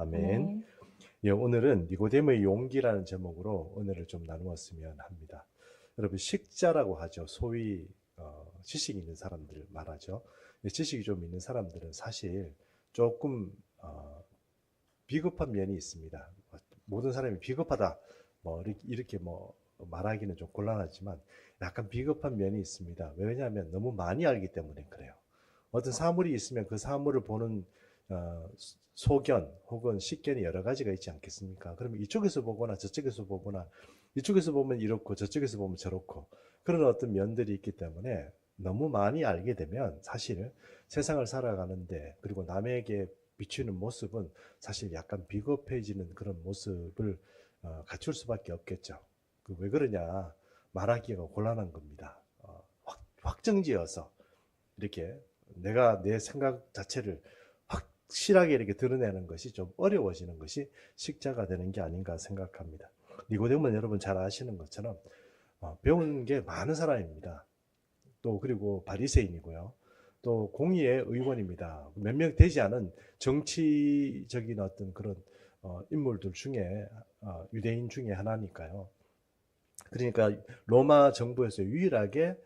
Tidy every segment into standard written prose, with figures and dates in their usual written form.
아멘. 아멘. 예, 오늘은 니고데모의 용기라는 제목으로 은혜를 좀 나누었으면 합니다. 여러분, 식자라고 하죠. 소위 지식 있는 사람들 말하죠. 지식이 좀 있는 사람들은 사실 조금 비겁한 면이 있습니다. 모든 사람이 비겁하다 뭐 이렇게 뭐 말하기는 좀 곤란하지만 약간 비겁한 면이 있습니다. 왜냐하면 너무 많이 알기 때문에 그래요. 어떤 사물이 있으면 그 사물을 보는 어, 소견 혹은 식견이 여러 가지가 있지 않겠습니까? 그러면 이쪽에서 보거나 저쪽에서 보거나 이쪽에서 보면 이렇고 저쪽에서 보면 저렇고 그런 어떤 면들이 있기 때문에 너무 많이 알게 되면 사실 세상을 살아가는데 그리고 남에게 비추는 모습은 사실 약간 비겁해지는 그런 모습을 갖출 수밖에 없겠죠. 왜 그러냐? 말하기가 곤란한 겁니다. 확정지어서 이렇게 내가 내 생각 자체를 확실하게 이렇게 드러내는 것이 좀 어려워지는 것이 식자가 되는 게 아닌가 생각합니다. 니고데모는 여러분 잘 아시는 것처럼 배운 게 많은 사람입니다. 또 그리고 바리새인이고요. 또 공의의 의원입니다. 몇 명 되지 않은 정치적인 어떤 그런 인물들 중에 유대인 중에 하나니까요. 그러니까 로마 정부에서 유일하게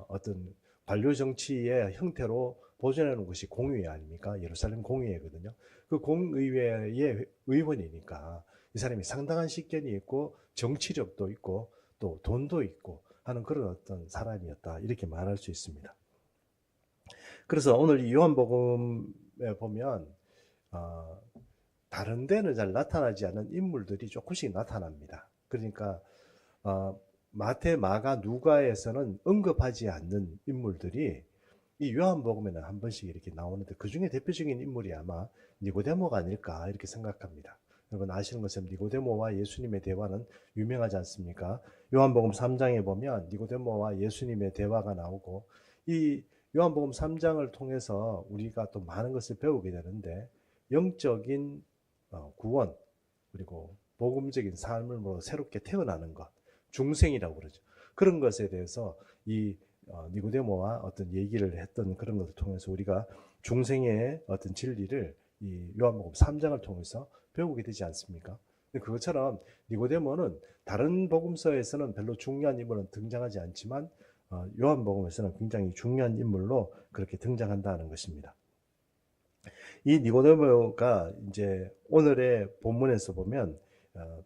어떤 관료 정치의 형태로 보존하는 것이 공의회 아닙니까? 예루살렘 공의회거든요. 그 공의회의 의원이니까 이 사람이 상당한 식견이 있고 정치력도 있고 또 돈도 있고 하는 그런 어떤 사람이었다 이렇게 말할 수 있습니다. 그래서 오늘 이 요한복음에 보면 어, 다른 데는 잘 나타나지 않은 인물들이 조금씩 나타납니다. 그러니까 마태, 마가, 누가에서는 언급하지 않는 인물들이 이 요한복음에는 한 번씩 이렇게 나오는데 그 중에 대표적인 인물이 아마 니고데모가 아닐까 이렇게 생각합니다. 여러분 아시는 것처럼 니고데모와 예수님의 대화는 유명하지 않습니까? 요한복음 3장에 보면 니고데모와 예수님의 대화가 나오고 이 요한복음 3장을 통해서 우리가 또 많은 것을 배우게 되는데 영적인 구원 그리고 복음적인 삶을 뭐 새롭게 태어나는 것 중생이라고 그러죠. 그런 것에 대해서 이 니고데모와 어떤 얘기를 했던 그런 것을 통해서 우리가 중생의 어떤 진리를 이 요한복음 3장을 통해서 배우게 되지 않습니까? 그것처럼 니고데모는 다른 복음서에서는 별로 중요한 인물은 등장하지 않지만 요한복음에서는 굉장히 중요한 인물로 그렇게 등장한다는 것입니다. 이 니고데모가 이제 오늘의 본문에서 보면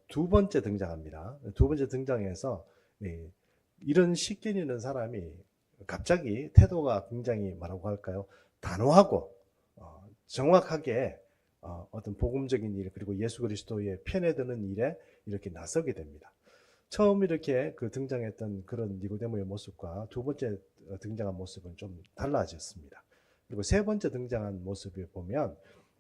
두 번째 등장합니다. 두 번째 등장해서 이런 식견 있는 사람이 갑자기 태도가 굉장히 뭐라고 할까요? 단호하고 정확하게 어떤 복음적인 일 그리고 예수 그리스도의 편에 드는 일에 이렇게 나서게 됩니다. 처음 이렇게 그 등장했던 그런 니고데모의 모습과 두 번째 등장한 모습은 좀 달라졌습니다. 그리고 세 번째 등장한 모습을 보면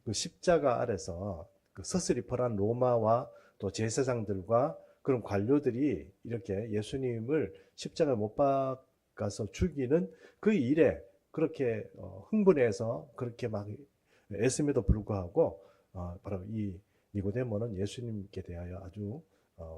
그 십자가 아래서 그 서슬이퍼란 로마와 또 제사장들과 그런 관료들이 이렇게 예수님을 십자가에 못 박아서 죽이는 그 일에 그렇게 흥분해서 그렇게 막 애씀에도 불구하고 바로 이 니고데모는 예수님께 대하여 아주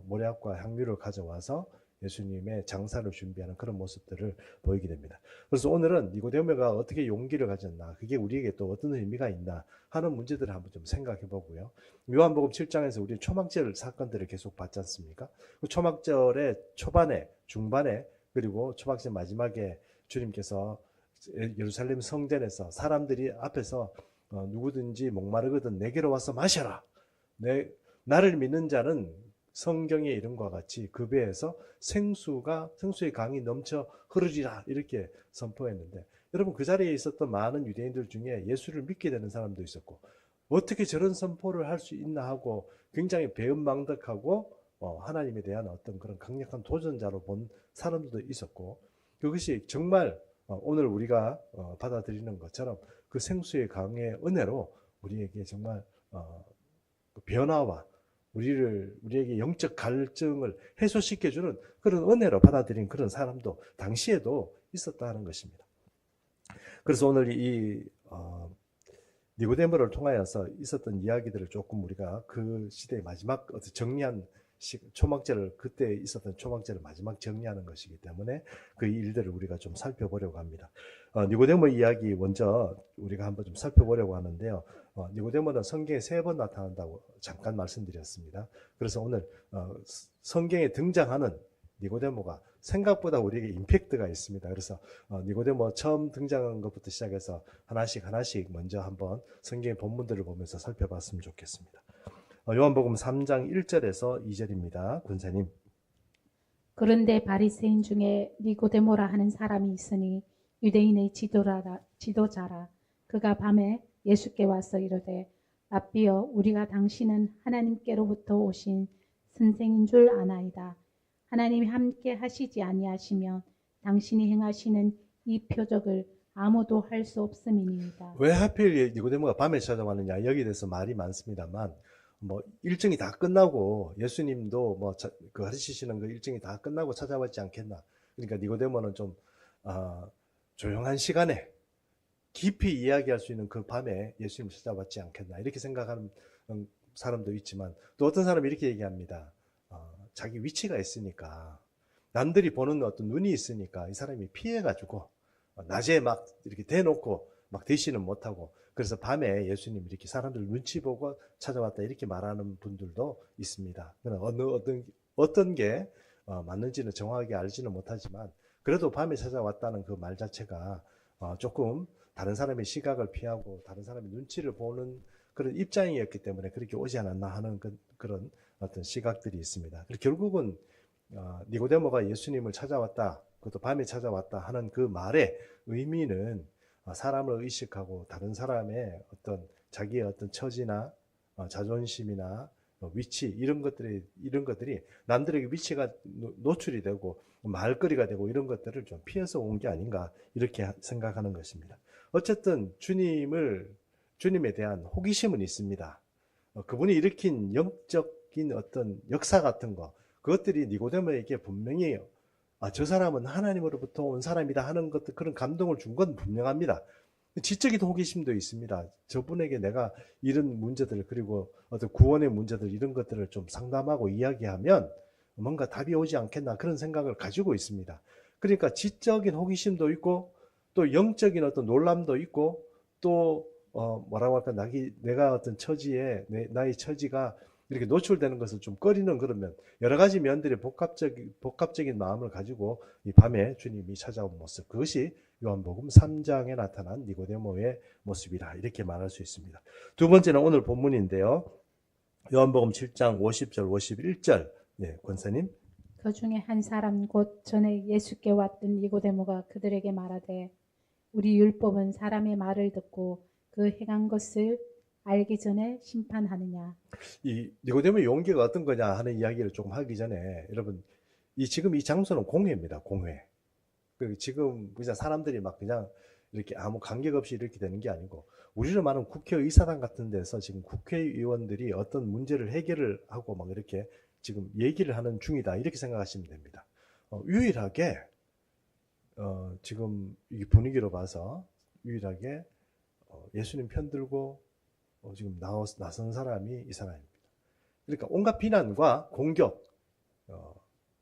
모략과 향유를 가져와서 예수님의 장사를 준비하는 그런 모습들을 보이게 됩니다. 그래서 오늘은 니고데모가 어떻게 용기를 가졌나, 그게 우리에게 또 어떤 의미가 있나 하는 문제들을 한번 좀 생각해 보고요. 요한복음 7장에서 우리 초막절 사건들을 계속 봤지 않습니까? 그 초막절의 초반에, 중반에, 그리고 초막절 마지막에 주님께서 예루살렘 성전에서 사람들이 앞에서 누구든지 목마르거든 내게로 와서 마셔라. 나를 믿는 자는 성경의 이름과 같이 그 배에서 생수의 강이 넘쳐 흐르리라 이렇게 선포했는데 여러분 그 자리에 있었던 많은 유대인들 중에 예수를 믿게 되는 사람도 있었고 어떻게 저런 선포를 할 수 있나 하고 굉장히 배은망덕하고 하나님에 대한 어떤 그런 강력한 도전자로 본 사람들도 있었고 그것이 정말 오늘 우리가 받아들이는 것처럼 그 생수의 강의 은혜로 우리에게 정말 그 변화와 우리에게 영적 갈증을 해소시켜주는 그런 은혜로 받아들인 그런 사람도 당시에도 있었다는 것입니다. 그래서 오늘 이 니고데모를 통하여서 있었던 이야기들을 조금 우리가 그 시대의 마지막 정리한 초막절을 그때 있었던 초막절을 마지막 정리하는 것이기 때문에 그 일들을 우리가 좀 살펴보려고 합니다. 니고데모 이야기 먼저 우리가 한번 좀 살펴보려고 하는데요. 니고데모는 성경에 3번 나타난다고 잠깐 말씀드렸습니다. 그래서 오늘 성경에 등장하는 니고데모가 생각보다 우리에게 임팩트가 있습니다. 그래서 니고데모 처음 등장한 것부터 시작해서 하나씩 먼저 한번 성경의 본문들을 보면서 살펴봤으면 좋겠습니다. 요한복음 3장 1절에서 2절입니다. 권사님. 그런데 바리새인 중에 니고데모라 하는 사람이 있으니 유대인의 지도자라. 그가 밤에 예수께 와서 이르되 라삐여, 우리가 당신은 하나님께로부터 오신 선생인 줄 아나이다. 하나님이 함께 하시지 아니하시면 당신이 행하시는 이 표적을 아무도 할 수 없음이니이다. 왜 하필 니고데모가 밤에 찾아왔느냐, 여기에 대해서 말이 많습니다만, 일정이 다 끝나고 예수님도 그 가르치시는 그 일정이 다 끝나고 찾아왔지 않겠나. 그러니까 니고데모는 좀 조용한 시간에 깊이 이야기할 수 있는 그 밤에 예수님을 찾아왔지 않겠나, 이렇게 생각하는 사람도 있지만, 또 어떤 사람이 이렇게 얘기합니다. 자기 위치가 있으니까, 남들이 보는 어떤 눈이 있으니까 이 사람이 피해가지고 낮에 막 이렇게 대놓고 막 대시는 못하고, 그래서 밤에 예수님 이렇게 사람들 눈치 보고 찾아왔다, 이렇게 말하는 분들도 있습니다. 어떤 게 맞는지는 정확하게 알지는 못하지만, 그래도 밤에 찾아왔다는 그 말 자체가 조금 다른 사람의 시각을 피하고 다른 사람의 눈치를 보는 그런 입장이었기 때문에 그렇게 오지 않았나 하는 그런 어떤 시각들이 있습니다. 결국은 니고데모가 예수님을 찾아왔다, 그것도 밤에 찾아왔다 하는 그 말의 의미는 사람을 의식하고 다른 사람의 자기의 어떤 처지나 자존심이나 위치, 이런 것들이 남들에게 위치가 노출이 되고 말거리가 되고 이런 것들을 좀 피해서 온 게 아닌가, 이렇게 생각하는 것입니다. 어쨌든 주님에 대한 호기심은 있습니다. 그분이 일으킨 영적인 어떤 역사 같은 거, 그것들이 니고데모에게 분명히 저 사람은 하나님으로부터 온 사람이다 하는 것들, 그런 감동을 준 건 분명합니다. 지적인 호기심도 있습니다. 저분에게 내가 이런 문제들, 그리고 어떤 구원의 문제들, 이런 것들을 좀 상담하고 이야기하면 뭔가 답이 오지 않겠나, 그런 생각을 가지고 있습니다. 그러니까 지적인 호기심도 있고, 또 영적인 어떤 놀람도 있고, 또 뭐라고 할까, 내가 어떤 처지에 나의 처지가 이렇게 노출되는 것을 좀 꺼리는 그런 여러 가지 면들의 복합적인 마음을 가지고 이 밤에 주님이 찾아온 모습, 그것이 요한복음 3장에 나타난 니고데모의 모습이라, 이렇게 말할 수 있습니다. 두 번째는 오늘 본문인데요. 요한복음 7장 50절 51절. 네, 권사님. 그 중에 한 사람 곧 전에 예수께 왔던 니고데모가 그들에게 말하되 우리 율법은 사람의 말을 듣고 그 행한 것을 알기 전에 심판하느냐. 이 니고데모의 용기가 어떤 거냐 하는 이야기를 조금 하기 전에, 여러분, 지금 이 장소는 공회입니다. 공회. 그리고 지금 그냥 사람들이 막 그냥 이렇게 아무 관계 없이 이렇게 되는 게 아니고, 우리를 말하는 국회의사당 같은 데서 지금 국회의원들이 어떤 문제를 해결을 하고 막 이렇게 지금 얘기를 하는 중이다, 이렇게 생각하시면 됩니다. 유일하게 지금 이 분위기로 봐서 유일하게 예수님 편들고 지금 나선 사람이 이 사람입니다. 그러니까 온갖 비난과 공격,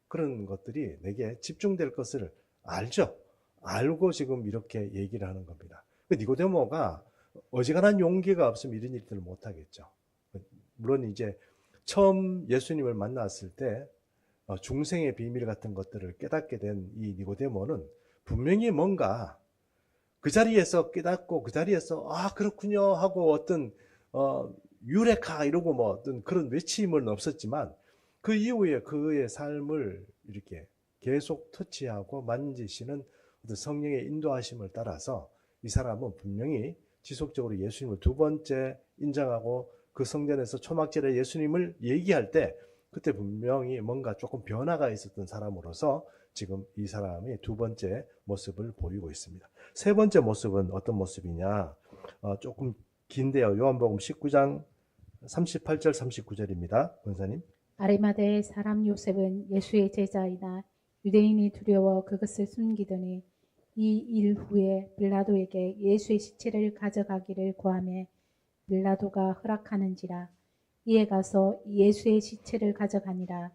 그런 것들이 내게 집중될 것을 알죠. 알고 지금 이렇게 얘기를 하는 겁니다. 니고데모가 어지간한 용기가 없으면 이런 일들을 못하겠죠. 물론 이제 처음 예수님을 만났을 때 중생의 비밀 같은 것들을 깨닫게 된 이 니고데모는 분명히 뭔가 그 자리에서 깨닫고, 그 자리에서 그렇군요 하고 어떤 유레카 이러고 어떤 그런 외침은 없었지만, 그 이후에 그의 삶을 이렇게 계속 터치하고 만지시는 어떤 성령의 인도하심을 따라서 이 사람은 분명히 지속적으로 예수님을 두 번째 인정하고 그 성전에서 초막절에 예수님을 얘기할 때 그때 분명히 뭔가 조금 변화가 있었던 사람으로서 지금 이 사람이 두 번째 모습을 보이고 있습니다. 세 번째 모습은 어떤 모습이냐, 조금 긴데요. 요한복음 19장 38절 39절입니다. 권사님. 아리마대의 사람 요셉은 예수의 제자이나 유대인이 두려워 그것을 숨기더니 이 일 후에 빌라도에게 예수의 시체를 가져가기를 구하매 빌라도가 허락하는지라. 이에 가서 예수의 시체를 가져가니라.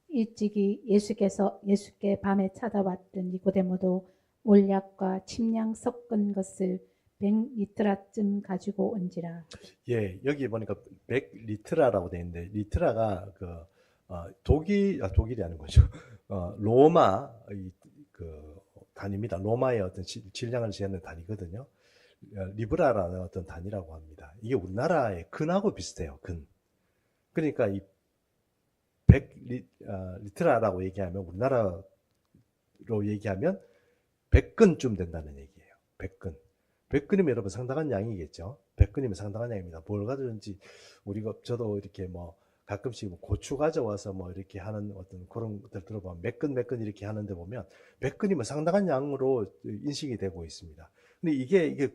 일찍이 예수께 밤에 찾아왔던 니고데모도 몰약과 침량 섞은 것을 100리트라쯤 가지고 온지라. 예, 여기 보니까 100리트라라고 돼 있는데 리트라가 독일이 아닌 거죠. 로마 그 단위입니다. 로마의 어떤 질량을 재는 단위거든요. 리브라라는 어떤 단위라고 합니다. 이게 우리나라의 근하고 비슷해요. 근. 그러니까 이 100리트라라고 얘기하면 우리나라로 얘기하면 100근쯤 된다는 얘기예요. 100근. 100근이면 여러분 상당한 양이겠죠. 100근이면 상당한 양입니다. 뭘 가져든지 저도 이렇게 뭐 가끔씩 뭐 고추 가져와서 뭐 이렇게 하는 어떤 그런 것들 들어보면 몇 근 이렇게 하는데 보면 100근이면 상당한 양으로 인식이 되고 있습니다. 근데 이게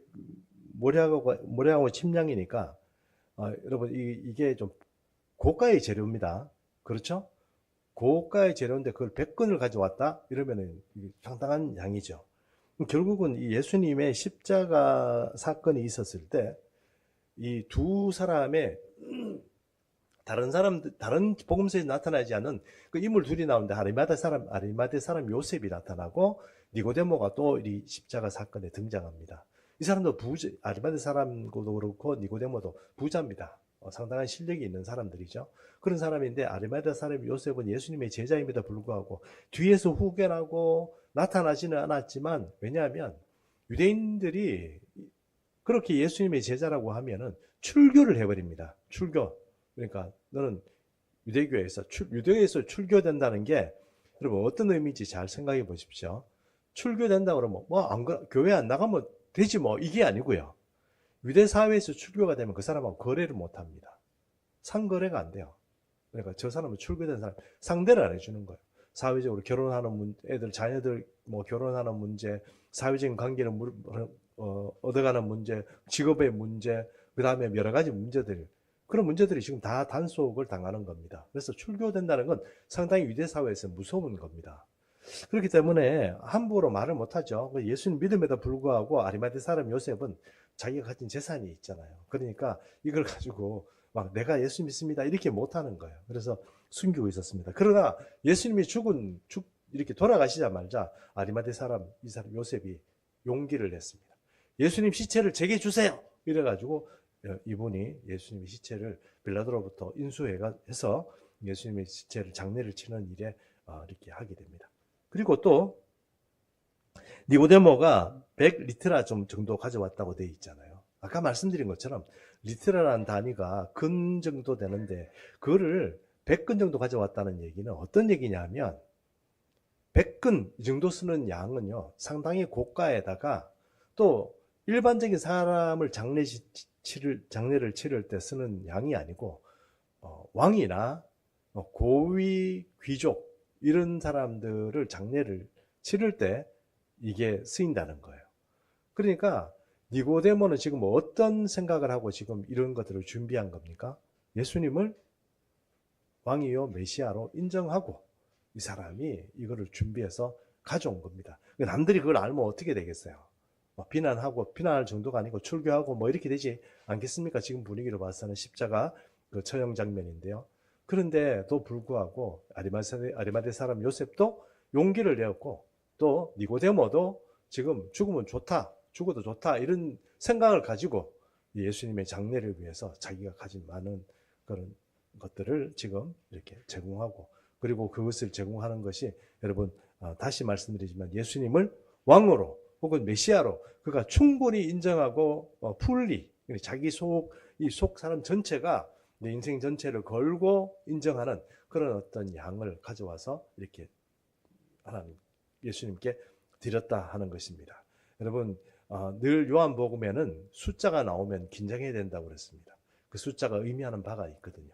모래하고 침량이니까 여러분 이게 좀 고가의 재료입니다. 그렇죠? 고가의 재료인데 그걸 100근을 가져왔다? 이러면은 상당한 양이죠. 결국은 이 예수님의 십자가 사건이 있었을 때 이 두 사람의 다른 복음서에 나타나지 않은 그 인물 둘이 나오는데 아리마대 사람 요셉이 나타나고 니고데모가 또 이 십자가 사건에 등장합니다. 이 사람도 아리마대 사람도 그렇고 니고데모도 부자입니다. 상당한 실력이 있는 사람들이죠. 그런 사람인데 아리마대 사람 요셉은 예수님의 제자임에도 불구하고 뒤에서 후견하고 나타나지는 않았지만 왜냐하면 유대인들이 그렇게 예수님의 제자라고 하면은 출교를 해버립니다. 출교. 그러니까 너는 유대교에서 출교된다는 게 여러분 어떤 의미인지 잘 생각해 보십시오. 출교된다 그러면 교회 안 나가면 되지 뭐 이게 아니고요. 유대 사회에서 출교가 되면 그 사람하고 거래를 못 합니다. 상거래가 안 돼요. 그러니까 저 사람은 출교된 사람 상대를 안 해주는 거예요. 사회적으로 결혼하는 자녀들 뭐 결혼하는 문제, 사회적인 관계를 얻어가는 문제, 직업의 문제, 그 다음에 여러 가지 문제들, 그런 문제들이 지금 다 단속을 당하는 겁니다. 그래서 출교된다는 건 상당히 유대 사회에서 무서운 겁니다. 그렇기 때문에 함부로 말을 못하죠. 예수님 믿음에도 불구하고 아리마대 사람 요셉은 자기가 가진 재산이 있잖아요. 그러니까 이걸 가지고 막 내가 예수 믿습니다 이렇게 못하는 거예요. 그래서 숨기고 있었습니다. 그러나 예수님이 이렇게 돌아가시자마자 아리마대 사람 이 사람 요셉이 용기를 냈습니다. 예수님 시체를 제게 주세요. 이래가지고 이분이 예수님의 시체를 빌라도로부터 인수해서 예수님의 시체를 장례를 치는 일에 이렇게 하게 됩니다. 그리고 또 니고데모가 100리트라 정도 가져왔다고 되어 있잖아요. 아까 말씀드린 것처럼 리트라라는 단위가 근 정도 되는데 그거를 100근 정도 가져왔다는 얘기는 어떤 얘기냐면 100근 이 정도 쓰는 양은요 상당히 고가에다가 또 일반적인 사람을 장례를 치를 때 쓰는 양이 아니고 왕이나 고위 귀족 이런 사람들을 장례를 치를 때 이게 쓰인다는 거예요. 그러니까 니고데모는 지금 어떤 생각을 하고 지금 이런 것들을 준비한 겁니까? 예수님을 왕이요 메시아로 인정하고 이 사람이 이거를 준비해서 가져온 겁니다. 남들이 그걸 알면 어떻게 되겠어요? 비난할 정도가 아니고 출교하고 뭐 이렇게 되지 않겠습니까? 지금 분위기로 봐서는 십자가 그 처형 장면인데요. 그런데도 불구하고 아리마대 사람 요셉도 용기를 내었고 또 니고데모도 지금 죽어도 좋다 이런 생각을 가지고 예수님의 장례를 위해서 자기가 가진 많은 그런 것들을 지금 이렇게 제공하고 그리고 그것을 제공하는 것이 여러분 다시 말씀드리지만 예수님을 왕으로 혹은 메시아로 그가 충분히 인정하고 자기 속 사람 전체가 내 인생 전체를 걸고 인정하는 그런 어떤 양을 가져와서 이렇게 하나님 예수님께 드렸다 하는 것입니다. 여러분 늘 요한복음에는 숫자가 나오면 긴장해야 된다고 그랬습니다. 그 숫자가 의미하는 바가 있거든요.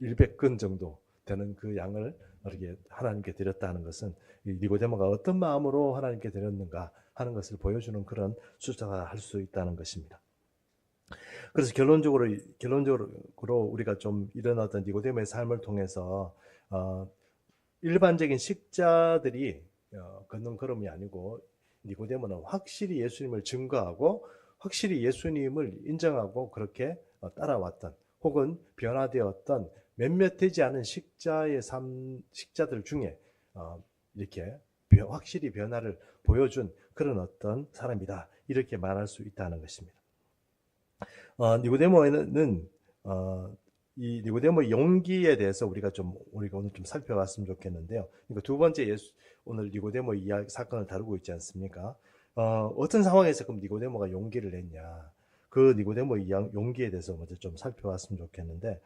100근 정도 되는 그 양을 이렇게 하나님께 드렸다는 것은 니고데모가 어떤 마음으로 하나님께 드렸는가 하는 것을 보여주는 그런 숫자가 할 수 있다는 것입니다. 그래서 결론적으로 우리가 좀 이런 어떤 니고데모의 삶을 통해서 일반적인 식자들이 걷는 걸음이 아니고 니고데모는 확실히 예수님을 증거하고 확실히 예수님을 인정하고 그렇게 따라왔던 혹은 변화되었던 몇몇 되지 않은 식자들 중에 이렇게 확실히 변화를 보여준 그런 어떤 사람이다. 이렇게 말할 수 있다는 것입니다. 니고데모는 이 니고데모의 용기에 대해서 우리가 오늘 좀 살펴봤으면 좋겠는데요. 그러니까 두 번째 오늘 니고데모 이야기 사건을 다루고 있지 않습니까? 어떤 상황에서 그럼 니고데모가 용기를 냈냐? 그 니고데모의 용기에 대해서 먼저 좀 살펴봤으면 좋겠는데,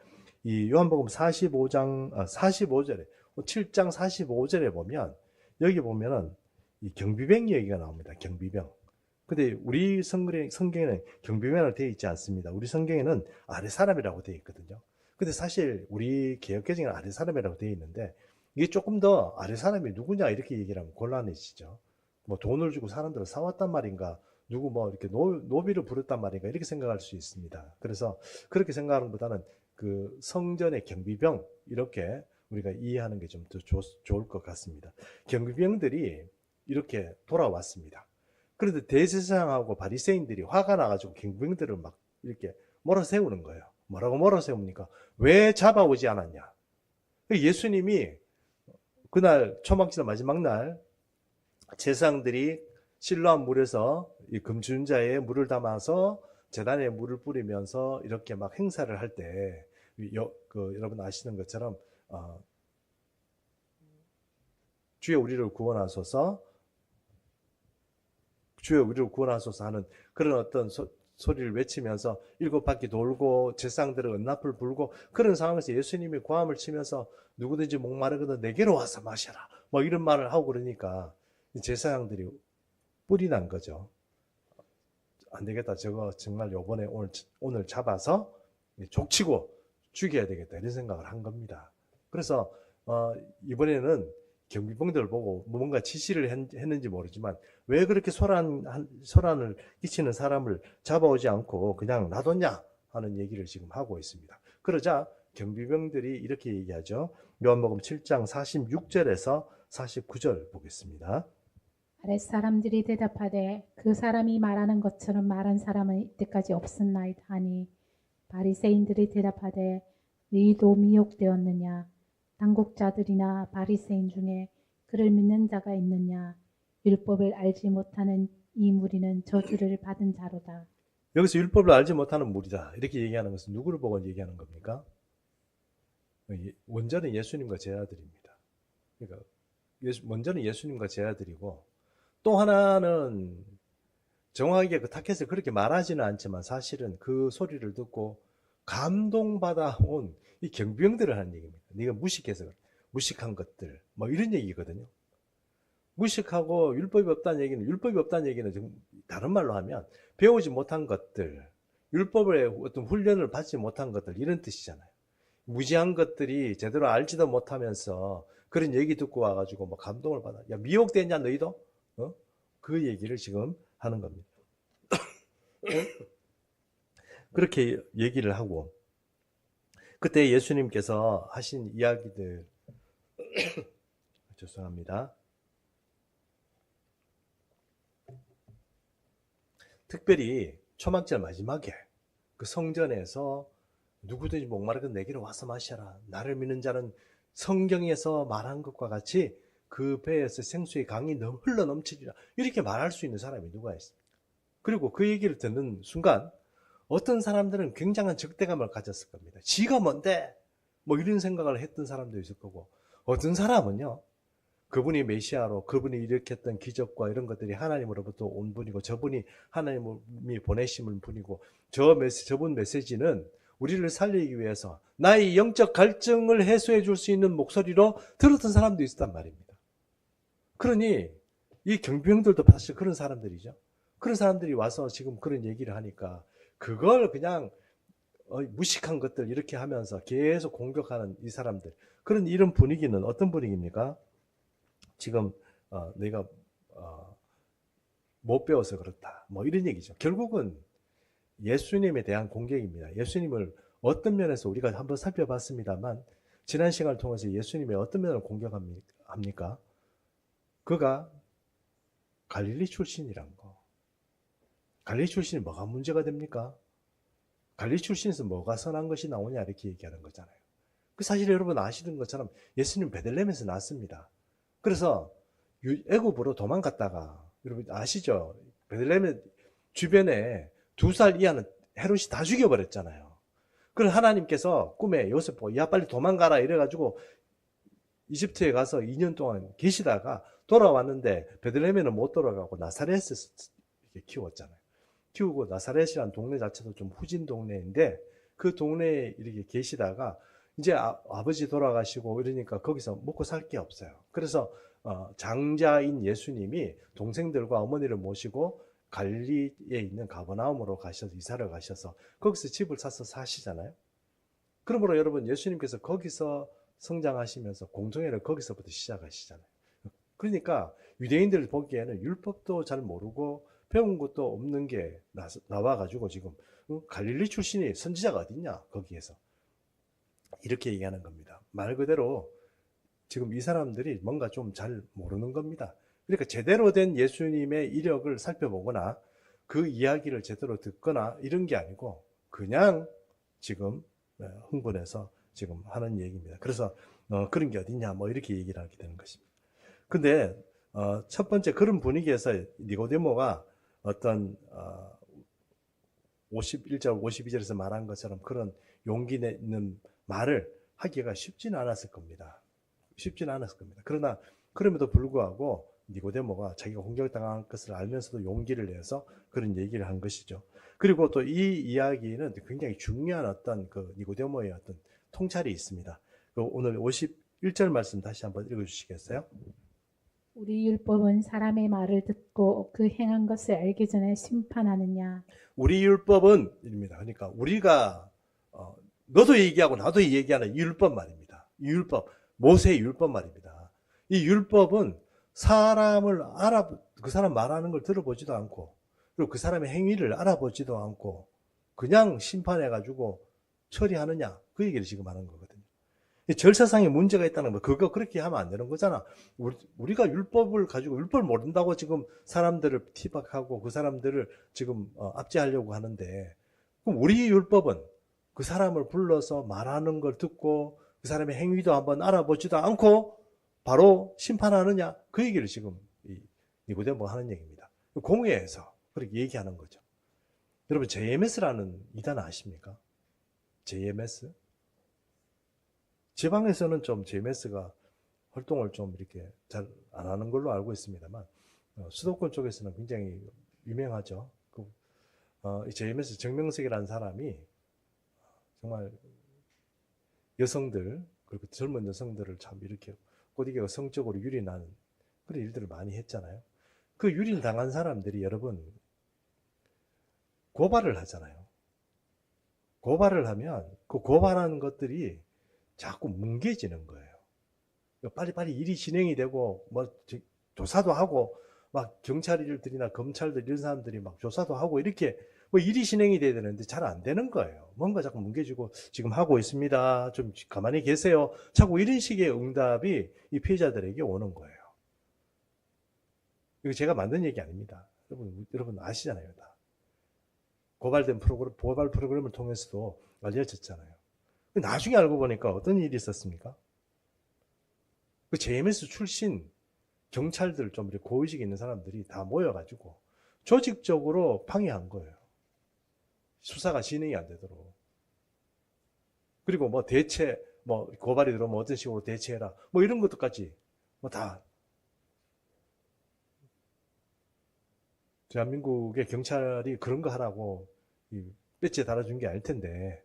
이 요한복음 45절에 7장 45절에 보면, 여기 보면은 이 경비병 얘기가 나옵니다. 경비병. 근데 우리 성경에는 경비병으로 되어 있지 않습니다. 우리 성경에는 아랫사람이라고 되어 있거든요. 근데 사실 우리 개역개정에는 아랫사람이라고 되어 있는데, 이게 조금 더 아랫사람이 누구냐 이렇게 얘기를 하면 곤란해지죠. 뭐 돈을 주고 사람들을 사왔단 말인가, 누구 뭐 이렇게 노비를 부렸단 말인가 이렇게 생각할 수 있습니다. 그래서 그렇게 생각하는 것보다는 그 성전의 경비병 이렇게 우리가 이해하는 게 좀 더 좋을 것 같습니다. 경비병들이 이렇게 돌아왔습니다. 그런데 대제사장하고 바리새인들이 화가 나가지고 경비병들을 막 이렇게 몰아세우는 거예요. 뭐라고 몰아세웁니까? 왜 잡아오지 않았냐? 예수님이 그날 초막절 마지막 날 제사장들이 실로암 물에서 이 금주자에 물을 담아서 제단에 물을 뿌리면서 이렇게 막 행사를 할 때 여러분 아시는 것처럼 주여 우리를 구원하소서, 주여 우리를 구원하소서 하는 그런 어떤 소리를 외치면서 7바퀴 돌고 제사장들은 은납을 불고 그런 상황에서 예수님이 고함을 치면서 누구든지 목마르거든 내게로 와서 마셔라 뭐 이런 말을 하고 그러니까 제사장들이 뿔이 난 거죠. 안 되겠다. 저거 정말 요번에 오늘 잡아서 족치고 죽여야 되겠다. 이런 생각을 한 겁니다. 그래서 이번에는 경비병들을 보고 뭔가 지시를 했는지 모르지만 왜 그렇게 소란을 끼치는 사람을 잡아오지 않고 그냥 놔뒀냐 하는 얘기를 지금 하고 있습니다. 그러자 경비병들이 이렇게 얘기하죠. 요한복음 7장 46절에서 49절 보겠습니다. 아랫사람들이 대답하되 그 사람이 말하는 것처럼 말한 사람은 이때까지 없었나이다 하니 바리새인들이 대답하되 너희도 미혹되었느냐? 당국자들이나 바리새인 중에 그를 믿는 자가 있느냐? 율법을 알지 못하는 이 무리는 저주를 받은 자로다. 여기서 율법을 알지 못하는 무리다 이렇게 얘기하는 것은 누구를 보고 얘기하는 겁니까? 원전은 예수님과 제자들입니다. 그러니까 원전은 예수님과 제자들이고 또 하나는 정확하게 그 타켓을 그렇게 말하지는 않지만 사실은 그 소리를 듣고 감동받아 온 이 경비병들을 하는 얘기입니다. 네가 무식해서 무식한 것들 뭐 이런 얘기거든요. 무식하고 율법이 없다는 얘기는 다른 말로 하면 배우지 못한 것들, 율법의 어떤 훈련을 받지 못한 것들 이런 뜻이잖아요. 무지한 것들이 제대로 알지도 못하면서 그런 얘기 듣고 와가지고 뭐 감동을 받아. 야 미혹됐냐 너희도? 그 얘기를 지금 하는 겁니다. 그렇게 얘기를 하고 그때 예수님께서 하신 이야기들 죄송합니다. 특별히 초막절 마지막에 그 성전에서 누구든지 목마르건 내게로 와서 마셔라. 나를 믿는 자는 성경에서 말한 것과 같이 그 배에서 생수의 강이 흘러 넘치리라. 이렇게 말할 수 있는 사람이 누가 있습니까? 그리고 그 얘기를 듣는 순간 어떤 사람들은 굉장한 적대감을 가졌을 겁니다. 지가 뭔데? 뭐 이런 생각을 했던 사람도 있을 거고 어떤 사람은요. 그분이 메시아로 그분이 일으켰던 기적과 이런 것들이 하나님으로부터 온 분이고 저분이 하나님이 보내신 분이고 저분 메시지는 우리를 살리기 위해서 나의 영적 갈증을 해소해 줄 수 있는 목소리로 들었던 사람도 있었단 말입니다. 그러니 이 경비병들도 사실 그런 사람들이죠. 그런 사람들이 와서 지금 그런 얘기를 하니까 그걸 그냥 무식한 것들 이렇게 하면서 계속 공격하는 이 사람들 그런 이런 분위기는 어떤 분위기입니까? 지금 내가 못 배워서 그렇다 뭐 이런 얘기죠. 결국은 예수님에 대한 공격입니다. 예수님을 어떤 면에서 우리가 한번 살펴봤습니다만 지난 시간을 통해서 예수님의 어떤 면을 공격합니까? 그가 갈릴리 출신이란 거. 갈릴리 출신이 뭐가 문제가 됩니까? 갈릴리 출신에서 뭐가 선한 것이 나오냐 이렇게 얘기하는 거잖아요. 그 사실 여러분 아시는 것처럼 예수님 베들레헴에서 났습니다. 그래서 애굽으로 도망갔다가, 여러분 아시죠? 베들레헴 주변에 2살 이하는 헤롯이 다 죽여버렸잖아요. 그걸 하나님께서 꿈에 요셉 보고 야 빨리 도망가라 이래가지고 이집트에 가서 2년 동안 계시다가 돌아왔는데 베들레헴에는 못 돌아가고 나사렛에서 키웠잖아요. 키우고 나사렛이라는 동네 자체도 좀 후진 동네인데 그 동네에 이렇게 계시다가 이제 아버지 돌아가시고 이러니까 거기서 먹고 살 게 없어요. 그래서 장자인 예수님이 동생들과 어머니를 모시고 갈릴리에 있는 가버나움으로 가셔서 이사를 가셔서 거기서 집을 사서 사시잖아요. 그러므로 여러분 예수님께서 거기서 성장하시면서 공동회를 거기서부터 시작하시잖아요. 그러니까 유대인들 보기에는 율법도 잘 모르고 배운 것도 없는 게 나와가지고 지금 갈릴리 출신이 선지자가 어딨냐 거기에서 이렇게 얘기하는 겁니다. 말 그대로 지금 이 사람들이 뭔가 좀 잘 모르는 겁니다. 그러니까 제대로 된 예수님의 이력을 살펴보거나 그 이야기를 제대로 듣거나 이런 게 아니고 그냥 지금 흥분해서 지금 하는 얘기입니다. 그래서 그런 게 어딨냐 뭐 이렇게 얘기를 하게 되는 것입니다. 근데 첫 번째 그런 분위기에서 니고데모가 어떤 51절 52절에서 말한 것처럼 그런 용기 있는 말을 하기가 쉽지는 않았을 겁니다. 쉽지는 않았을 겁니다. 그러나 그럼에도 불구하고 니고데모가 자기가 공격당한 것을 알면서도 용기를 내서 그런 얘기를 한 것이죠. 그리고 또 이 이야기는 굉장히 중요한 어떤 그 니고데모의 어떤 통찰이 있습니다. 오늘 51절 말씀 다시 한번 읽어주시겠어요? 우리 율법은 사람의 말을 듣고 그 행한 것을 알기 전에 심판하느냐. 우리 율법은 입니다. 그러니까 우리가 너도 얘기하고 나도 얘기하는 이 율법 말입니다. 이 율법, 모세의 율법 말입니다. 이 율법은 사람을 그 사람 말하는 걸 들어보지도 않고 그리고 그 사람의 행위를 알아보지도 않고 그냥 심판해가지고 처리하느냐 그 얘기를 지금 하는 거거든요. 절차상에 문제가 있다는 거 그거 그렇게 하면 안 되는 거잖아. 우리가 율법을 가지고 율법을 모른다고 지금 사람들을 티박하고 그 사람들을 지금 압제하려고 하는데 그럼 우리 율법은 그 사람을 불러서 말하는 걸 듣고 그 사람의 행위도 한번 알아보지도 않고 바로 심판하느냐 그 얘기를 지금 니고데모가 하는 얘기입니다. 공회에서 그렇게 얘기하는 거죠. 여러분 JMS라는 이단 아십니까? JMS? 지방에서는 좀 JMS가 활동을 좀 이렇게 잘 안 하는 걸로 알고 있습니다만 수도권 쪽에서는 굉장히 유명하죠. 이 JMS 정명석이라는 사람이 정말 여성들 그리고 젊은 여성들을 참 이렇게 꼬디게 성적으로 유린하는 그런 일들을 많이 했잖아요. 그 유린 당한 사람들이 여러분 고발을 하잖아요. 고발을 하면 그 고발하는 것들이 자꾸 뭉개지는 거예요. 빨리빨리 일이 진행이 되고 뭐 조사도 하고 막 경찰들이나 검찰들 이런 사람들이 막 조사도 하고 이렇게 뭐 일이 진행이 돼야 되는데 잘 안 되는 거예요. 뭔가 자꾸 뭉개지고 지금 하고 있습니다. 좀 가만히 계세요. 자꾸 이런 식의 응답이 이 피해자들에게 오는 거예요. 이거 제가 만든 얘기 아닙니다. 여러분 아시잖아요. 다. 고발 프로그램을 통해서도 알려졌잖아요. 나중에 알고 보니까 어떤 일이 있었습니까? 그 JMS 출신 경찰들 좀 이렇게 고의식이 있는 사람들이 다 모여가지고 조직적으로 방해한 거예요. 수사가 진행이 안 되도록. 그리고 뭐 고발이 들어오면 어떤 식으로 대체해라. 뭐 이런 것도까지 뭐 다 대한민국의 경찰이 그런 거 하라고 배지에 달아준 게 아닐 텐데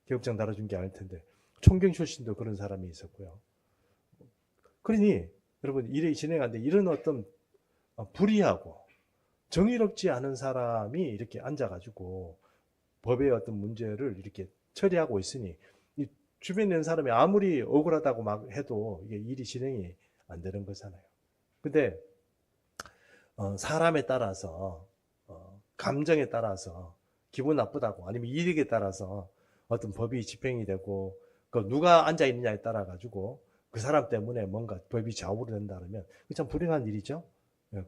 계급장 달아준 게 아닐 텐데 총경 출신도 그런 사람이 있었고요. 그러니 여러분 일이 진행하는데 이런 어떤 불의하고 정의롭지 않은 사람이 이렇게 앉아가지고 법의 어떤 문제를 이렇게 처리하고 있으니 이 주변에 있는 사람이 아무리 억울하다고 막 해도 이게 일이 진행이 안 되는 거잖아요. 근데 사람에 따라서 감정에 따라서 기분 나쁘다고 아니면 이익에 따라서 어떤 법이 집행이 되고 그 누가 앉아 있느냐에 따라 가지고 그 사람 때문에 뭔가 법이 좌우로 된다 그러면 참 불행한 일이죠.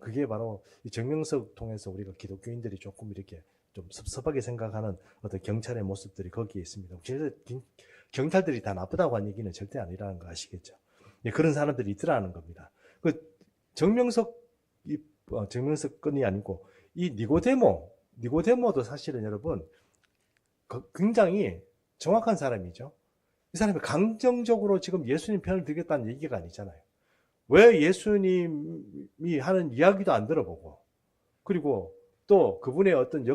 그게 바로 이 정명석 통해서 우리가 기독교인들이 조금 이렇게 좀 섭섭하게 생각하는 어떤 경찰의 모습들이 거기에 있습니다. 경찰들이 다 나쁘다고 한 얘기는 절대 아니라는 거 아시겠죠? 그런 사람들이 있더라는 겁니다. 정명석건이 아니고 이 니고데모도 사실은 여러분 굉장히 정확한 사람이죠. 이 사람이 강정적으로 지금 예수님 편을 들겠다는 얘기가 아니잖아요. 왜 예수님이 하는 이야기도 안 들어보고, 그리고 또 그분의 어떤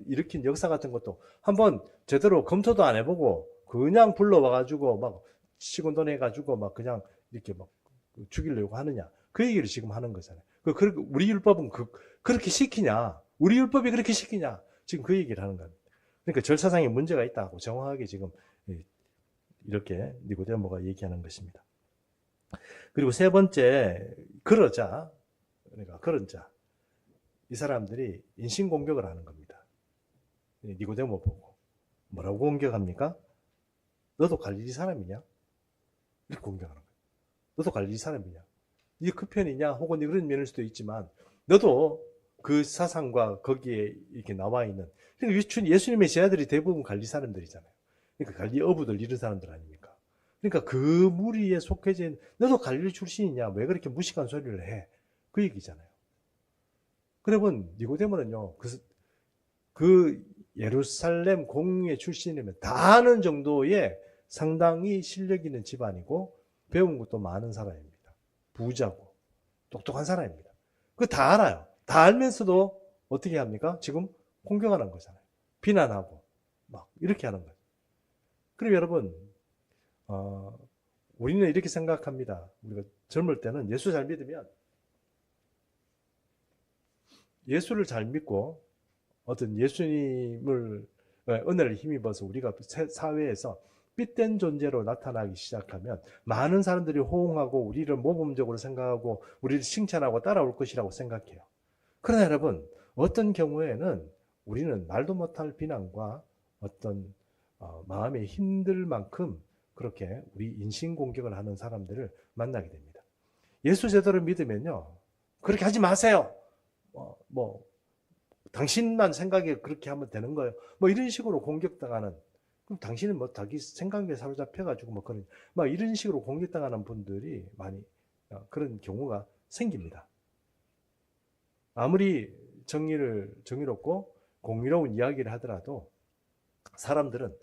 일으킨 역사 같은 것도 한번 제대로 검토도 안 해보고 그냥 불러와가지고 막 시곤돈해가지고 막 그냥 이렇게 막 죽이려고 하느냐, 그 얘기를 지금 하는 거잖아요. 우리 율법은 그렇게 시키냐, 우리 율법이 그렇게 시키냐, 지금 그 얘기를 하는 겁니다. 그러니까 절차상에 문제가 있다고 정확하게 지금 이렇게 니고데모가 얘기하는 것입니다. 그리고 세 번째, 그런 자, 이 사람들이 인신공격을 하는 겁니다. 니고데모 보고 뭐라고 공격합니까? 너도 갈릴리 사람이냐? 이렇게 공격하는 거예요. 너도 갈릴리 사람이냐? 이게 그 편이냐? 혹은 그런 면일 수도 있지만 너도 그 사상과 거기에 이렇게 나와 있는, 그러니까 예수님의 제자들이 대부분 갈릴리 사람들이잖아요. 그러니까 갈릴리 어부들 이런 사람들 아닙니까? 그러니까 그 무리에 속해진 너도 갈릴리 출신이냐? 왜 그렇게 무식한 소리를 해? 그 얘기잖아요. 그러면 니고데모는요, 그 예루살렘 공회 출신이면 다 아는 정도의 상당히 실력 있는 집안이고 배운 것도 많은 사람입니다. 부자고 똑똑한 사람입니다. 그거 다 알아요. 다 알면서도 어떻게 합니까? 지금 공격하는 거잖아요. 비난하고 막 이렇게 하는 거죠. 그럼 여러분, 우리는 이렇게 생각합니다. 우리가 젊을 때는 예수 잘 믿으면, 예수를 잘 믿고 어떤 예수님을 은혜를 힘입어서 우리가 사회에서 삐된 존재로 나타나기 시작하면 많은 사람들이 호응하고 우리를 모범적으로 생각하고 우리를 칭찬하고 따라올 것이라고 생각해요. 그러나 여러분, 어떤 경우에는 우리는 말도 못할 비난과 어떤 마음에 힘들 만큼 그렇게 우리 인신공격을 하는 사람들을 만나게 됩니다. 예수 제대로 믿으면요, 그렇게 하지 마세요. 당신만 생각에 그렇게 하면 되는 거예요. 이런 식으로 공격당하는, 그럼 당신은 자기 생각에 사로잡혀가지고 이런 식으로 공격당하는 분들이 많이 그런 경우가 생깁니다. 아무리 정의롭고 공의로운 이야기를 하더라도 사람들은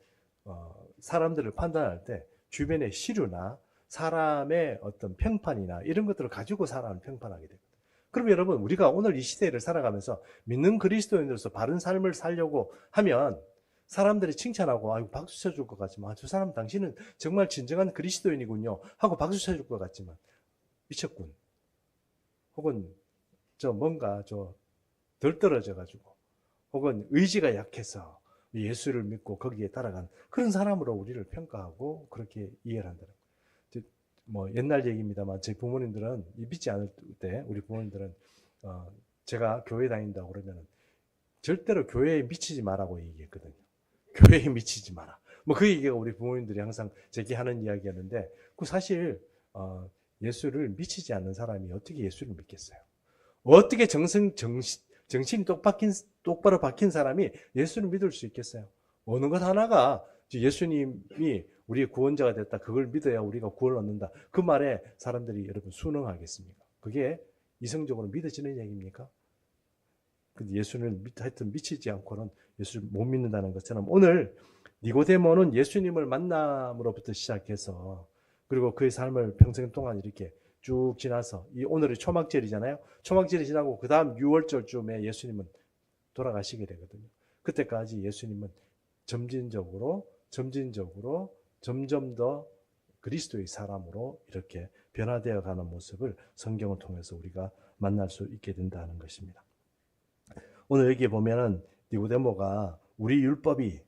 사람들을 판단할 때 주변의 시류나 사람의 어떤 평판이나 이런 것들을 가지고 사람을 평판하게 됩니다. 그럼 여러분, 우리가 오늘 이 시대를 살아가면서 믿는 그리스도인으로서 바른 삶을 살려고 하면 사람들이 칭찬하고 아이고 박수 쳐줄 것 같지만, 저 사람 당신은 정말 진정한 그리스도인이군요 하고 박수 쳐줄 것 같지만 미쳤군, 혹은 뭔가 덜 떨어져 가지고, 혹은 의지가 약해서 예수를 믿고 거기에 따라간 그런 사람으로 우리를 평가하고 그렇게 이해를 한다는 거예요. 옛날 얘기입니다만, 제 부모님들은 믿지 않을 때 우리 부모님들은 제가 교회 다닌다고 그러면 절대로 교회에 미치지 마라고 얘기했거든요. 교회에 미치지 마라. 그 얘기가 우리 부모님들이 항상 제게 하는 이야기였는데, 그 사실 예수를 미치지 않는 사람이 어떻게 예수를 믿겠어요? 어떻게 정신이 똑바로 박힌 사람이 예수를 믿을 수 있겠어요? 어느 것 하나가 예수님이 우리의 구원자가 됐다, 그걸 믿어야 우리가 구원을 얻는다, 그 말에 사람들이 여러분 순응하겠습니까? 그게 이성적으로 믿어지는 얘기입니까? 예수를 하여튼 미치지 않고는 예수를 못 믿는다는 것처럼, 오늘 니고데모는 예수님을 만남으로부터 시작해서 그리고 그의 삶을 평생 동안 이렇게 쭉 지나서, 오늘이 초막절이잖아요. 초막절이 지나고 그 다음 6월절쯤에 예수님은 돌아가시게 되거든요. 그때까지 예수님은 점진적으로 점점 더 그리스도의 사람으로 이렇게 변화되어 가는 모습을 성경을 통해서 우리가 만날 수 있게 된다는 것입니다. 오늘 여기에 보면은 니고데모가 우리 율법이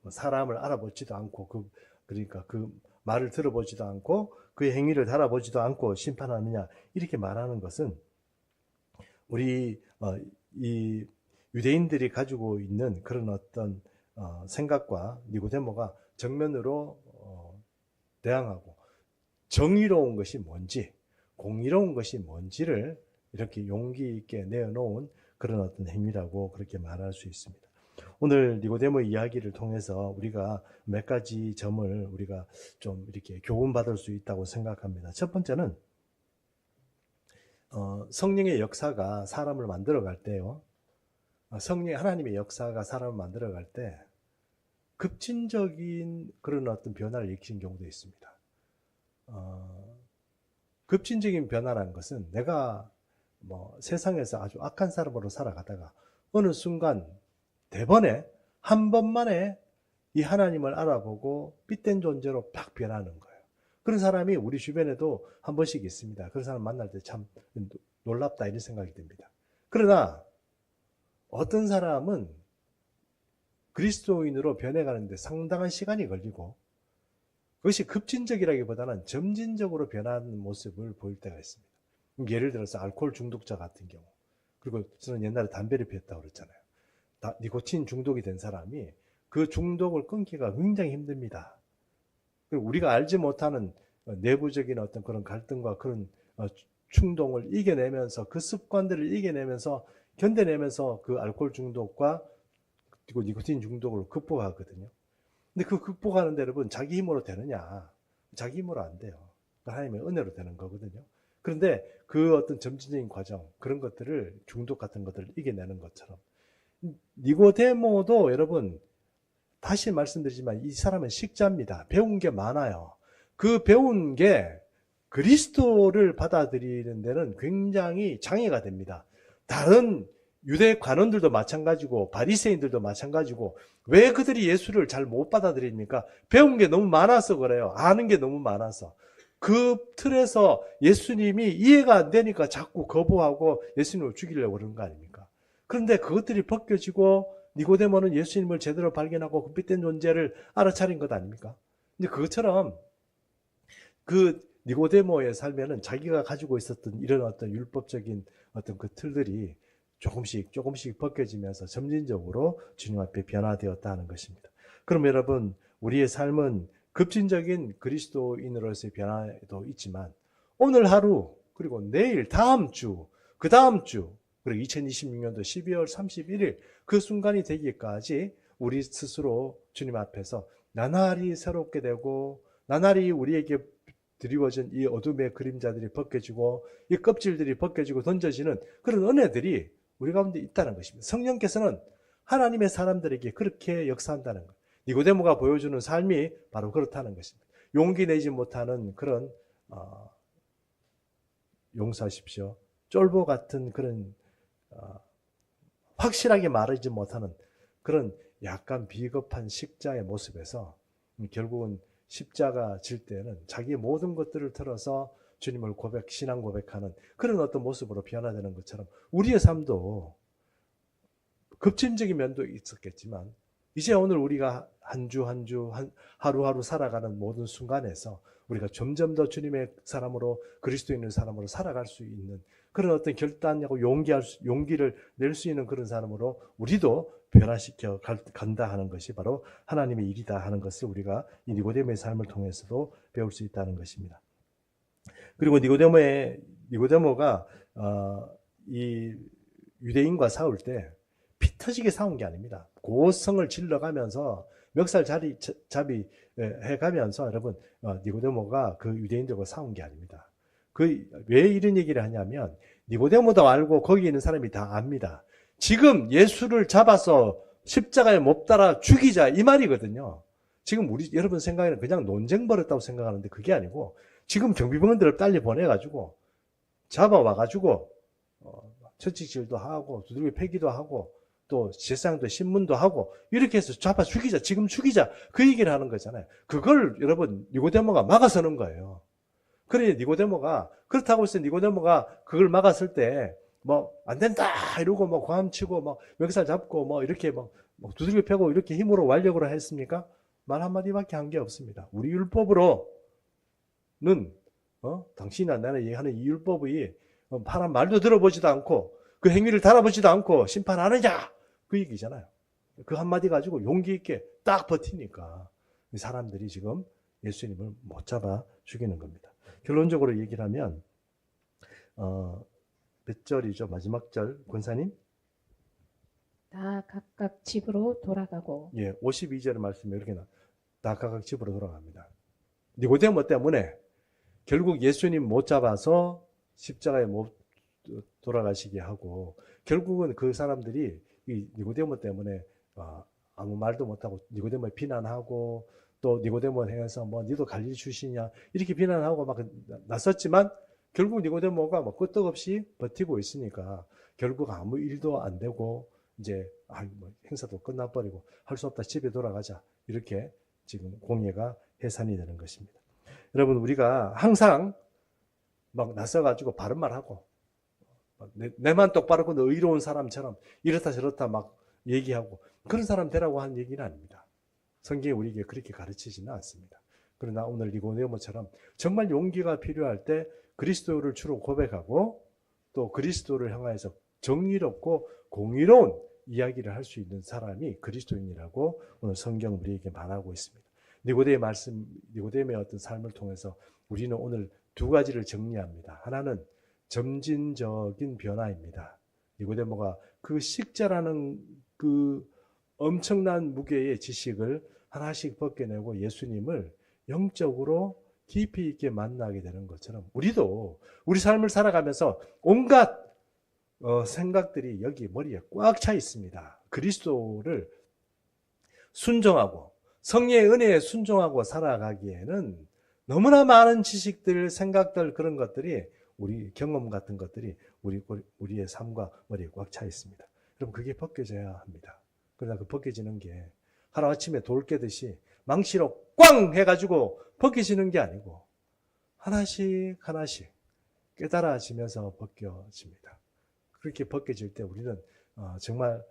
사람을 알아보지도 않고 그러니까 그 말을 들어보지도 않고 그의 행위를 달아보지도 않고 심판하느냐, 이렇게 말하는 것은 우리 이 유대인들이 가지고 있는 그런 어떤 생각과 니고데모가 정면으로 대항하고 정의로운 것이 뭔지, 공의로운 것이 뭔지를 이렇게 용기 있게 내어놓은 그런 어떤 행위라고 그렇게 말할 수 있습니다. 오늘 니고데모 이야기를 통해서 우리가 몇 가지 점을 우리가 좀 이렇게 교훈받을 수 있다고 생각합니다. 첫 번째는 성령의 역사가 사람을 만들어 갈 때요. 하나님의 역사가 사람을 만들어 갈 때 급진적인 그런 어떤 변화를 일으키는 경우도 있습니다. 급진적인 변화라는 것은 내가 세상에서 아주 악한 사람으로 살아가다가 어느 순간 대번에 한 번만에 이 하나님을 알아보고 빛된 존재로 팍 변하는 거예요. 그런 사람이 우리 주변에도 한 번씩 있습니다. 그런 사람 만날 때 참 놀랍다 이런 생각이 듭니다. 그러나 어떤 사람은 그리스도인으로 변해가는데 상당한 시간이 걸리고 그것이 급진적이라기보다는 점진적으로 변하는 모습을 보일 때가 있습니다. 예를 들어서 알코올 중독자 같은 경우, 그리고 저는 옛날에 담배를 피웠다고 그랬잖아요. 니코틴 중독이 된 사람이 그 중독을 끊기가 굉장히 힘듭니다. 그리고 우리가 알지 못하는 내부적인 어떤 그런 갈등과 그런 충동을 이겨내면서 그 습관들을 이겨내면서 견뎌내면서 그 알코올 중독과 그리고 니코틴 중독을 극복하거든요. 근데 그 극복하는데 여러분 자기 힘으로 되느냐? 자기 힘으로 안 돼요. 하나님의 은혜로 되는 거거든요. 그런데 그 어떤 점진적인 과정, 그런 것들을 중독 같은 것들을 이겨내는 것처럼 니고데모도 여러분 다시 말씀드리지만 이 사람은 식자입니다. 배운 게 많아요. 그 배운 게 그리스도를 받아들이는 데는 굉장히 장애가 됩니다. 다른 유대 관원들도 마찬가지고 바리새인들도 마찬가지고 왜 그들이 예수를 잘 못 받아들입니까? 배운 게 너무 많아서 그래요. 아는 게 너무 많아서. 그 틀에서 예수님이 이해가 안 되니까 자꾸 거부하고 예수님을 죽이려고 그러는 거 아닙니까? 그런데 그것들이 벗겨지고 니고데모는 예수님을 제대로 발견하고 그 빛된 존재를 알아차린 것 아닙니까? 근데 그것처럼 그 니고데모의 삶에는 자기가 가지고 있었던 이런 어떤 율법적인 어떤 그 틀들이 조금씩 벗겨지면서 점진적으로 주님 앞에 변화되었다 하는 것입니다. 그럼 여러분, 우리의 삶은 급진적인 그리스도인으로서의 변화도 있지만 오늘 하루, 그리고 내일, 다음 주, 그 다음 주, 그리고 2026년도 12월 31일 그 순간이 되기까지 우리 스스로 주님 앞에서 나날이 새롭게 되고 나날이 우리에게 드리워진 이 어둠의 그림자들이 벗겨지고 이 껍질들이 벗겨지고 던져지는 그런 은혜들이 우리 가운데 있다는 것입니다. 성령께서는 하나님의 사람들에게 그렇게 역사한다는 것. 니고데모가 보여주는 삶이 바로 그렇다는 것입니다. 용기 내지 못하는 그런 용서하십시오. 쫄보 같은 그런 확실하게 말하지 못하는 그런 약간 비겁한 식자의 모습에서 결국은 십자가 질 때는 자기의 모든 것들을 털어서 주님을 신앙 고백하는 그런 어떤 모습으로 변화되는 것처럼 우리의 삶도 급진적인 면도 있었겠지만 이제 오늘 우리가 한 주 하루하루 살아가는 모든 순간에서 우리가 점점 더 주님의 사람으로 그리스도인의 사람으로 살아갈 수 있는 그런 어떤 결단하고 용기를 낼 수 있는 그런 사람으로 우리도 변화시켜 간다 하는 것이 바로 하나님의 일이다 하는 것을 우리가 이 니고데모의 삶을 통해서도 배울 수 있다는 것입니다. 그리고 니고데모가 이 유대인과 싸울 때 피 터지게 싸운 게 아닙니다. 고성을 질러가면서 멱살잡이 해가면서 여러분 니고데모가 그 유대인들과 싸운 게 아닙니다. 왜 이런 얘기를 하냐면 니고데모도 알고 거기 있는 사람이 다 압니다. 지금 예수를 잡아서 십자가에 못 달아 죽이자 이 말이거든요. 지금 여러분 생각에는 그냥 논쟁 벌였다고 생각하는데 그게 아니고 지금 경비병들을 빨리 보내가지고 잡아와가지고 처치질도 하고 두들겨 패기도 하고 또 세상도 신문도 하고 이렇게 해서 잡아 죽이자, 지금 죽이자 그 얘기를 하는 거잖아요. 그걸 여러분 니고데모가 막아서는 거예요. 그래 니고데모가 그렇다고 해서 니고데모가 그걸 막았을 때 안 된다 이러고 고함치고 멱살 잡고 이렇게 두들겨 패고 이렇게 힘으로 완력으로 했습니까? 말 한마디밖에 한 게 없습니다. 우리 율법으로는 당신이나 나는 얘기하는 이 율법이 파란 말도 들어보지도 않고 그 행위를 달아보지도 않고 심판하느냐 그 얘기잖아요. 그 한마디 가지고 용기 있게 딱 버티니까 사람들이 지금 예수님을 못 잡아 죽이는 겁니다. 결론적으로 얘기를 하면 몇 절이죠? 마지막 절 권사님? 다 각각 집으로 돌아가고. 예, 52절의 말씀이 이렇게 다 각각 집으로 돌아갑니다. 니고데모 때문에 결국 예수님 못 잡아서 십자가에 못 돌아가시게 하고 결국은 그 사람들이 이 니고데모 때문에 아무 말도 못하고 니고데모에 비난하고 또 니고데모 행해서 뭐 니도 갈릴리 출신이냐 이렇게 비난하고 막 나섰지만 결국 니고데모가 뭐 끄떡없이 버티고 있으니까 결국 아무 일도 안 되고 이제 뭐 행사도 끝나버리고 할 수 없다 집에 돌아가자 이렇게 지금 공예가 해산이 되는 것입니다. 여러분 우리가 항상 막 나서가지고 바른 말하고 내만 똑바르고 의로운 사람처럼 이렇다 저렇다 막 얘기하고 그런 사람 되라고 하는 얘기는 아닙니다. 성경이 우리에게 그렇게 가르치지는 않습니다. 그러나 오늘 니고데모처럼 정말 용기가 필요할 때 그리스도를 주로 고백하고 또 그리스도를 향하여서 정의롭고 공의로운 이야기를 할 수 있는 사람이 그리스도인이라고 오늘 성경 우리에게 말하고 있습니다. 니고데모의 어떤 삶을 통해서 우리는 오늘 두 가지를 정리합니다. 하나는 점진적인 변화입니다. 니고데모가 그 식자라는 그 엄청난 무게의 지식을 하나씩 벗겨내고 예수님을 영적으로 깊이 있게 만나게 되는 것처럼 우리도 우리 삶을 살아가면서 온갖 생각들이 여기 머리에 꽉 차 있습니다. 그리스도를 순종하고 성령의 은혜에 순종하고 살아가기에는 너무나 많은 지식들, 생각들 그런 것들이 우리 경험 같은 것들이 우리의 삶과 머리에 꽉 차 있습니다. 그럼 그게 벗겨져야 합니다. 그러나 그 벗겨지는 게 하루아침에 돌 깨듯이 망치로 꽝 해가지고 벗겨지는 게 아니고 하나씩 하나씩 깨달아지면서 벗겨집니다. 그렇게 벗겨질 때 우리는 정말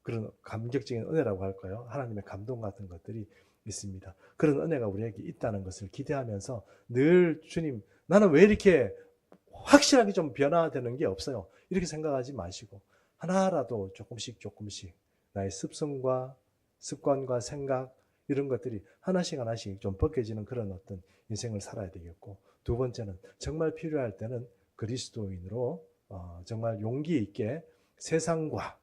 그런 감격적인 은혜라고 할까요? 하나님의 감동 같은 것들이 있습니다. 그런 은혜가 우리에게 있다는 것을 기대하면서 늘 주님 나는 왜 이렇게 확실하게 좀 변화되는 게 없어요. 이렇게 생각하지 마시고 하나라도 조금씩 나의 습성과 습관과 생각 이런 것들이 하나씩 좀 벗겨지는 그런 어떤 인생을 살아야 되겠고 두 번째는 정말 필요할 때는 그리스도인으로 정말 용기 있게 세상과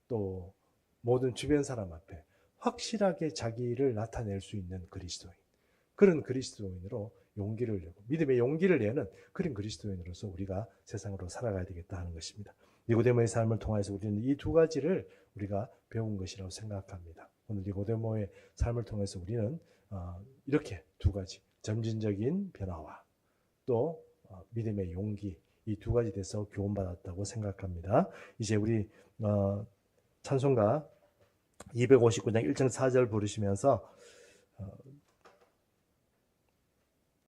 또 모든 주변 사람 앞에 확실하게 자기를 나타낼 수 있는 그리스도인 그런 그리스도인으로 용기를 내고 믿음의 용기를 내는 그런 그리스도인으로서 우리가 세상으로 살아가야 되겠다 하는 것입니다. 니고데모의 삶을 통해서 우리는 이 두 가지를 우리가 배운 것이라고 생각합니다. 오늘 니고데모의 삶을 통해서 우리는 이렇게 두 가지 점진적인 변화와 또 믿음의 용기 이 두 가지 돼서 교훈받았다고 생각합니다. 이제 우리 찬송가 259장 1절 4절 부르시면서